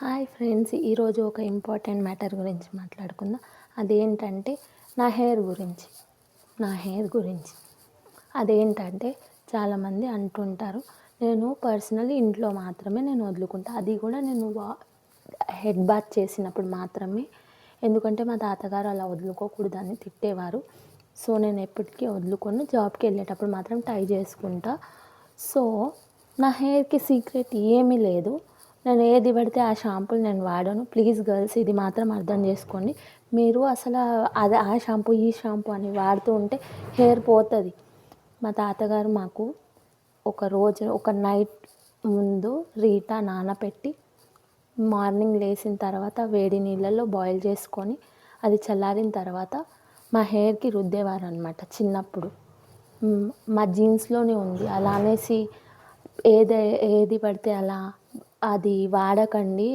Hi friends, ఈరోజు ఒక important matter గురించి మాట్లాడుకుందాం. అదేంటంటే నా హెయిర్ గురించి. అదేంటంటే చాలామంది అంటుంటారు, నేను పర్సనల్లీ ఇంట్లో మాత్రమే నేను వదులుకుంటా, అది కూడా నేను హెడ్ బాత్ చేసినప్పుడు మాత్రమే. ఎందుకంటే మా తాతగారు అలా వదులుకోకూడదని తిట్టేవారు. సో నేను ఎప్పటికీ వదులుకొని జాబ్కి వెళ్ళేటప్పుడు మాత్రం టై చేసుకుంటా. సో నా హెయిర్కి సీక్రెట్ ఏమీ లేదు. నేను ఏది పడితే ఆ షాంపూలు నేను వాడను. ప్లీజ్ గర్ల్స్, ఇది మాత్రం అర్థం చేసుకోండి. మీరు అసలు అది ఆ షాంపూ ఈ షాంపూ అని వాడుతూ ఉంటే హెయిర్ పోతుంది. మా తాతగారు మాకు ఒక నైట్ ముందు రీటా నానబెట్టి మార్నింగ్ లేచిన తర్వాత వేడి నీళ్ళల్లో బాయిల్ చేసుకొని అది చల్లారిన తర్వాత మా హెయిర్కి రుద్దేవారు అనమాట చిన్నప్పుడు. మా జీన్స్లోనే ఉంది. అలా అనేసి ఏది పడితే అలా అది వాడకండి.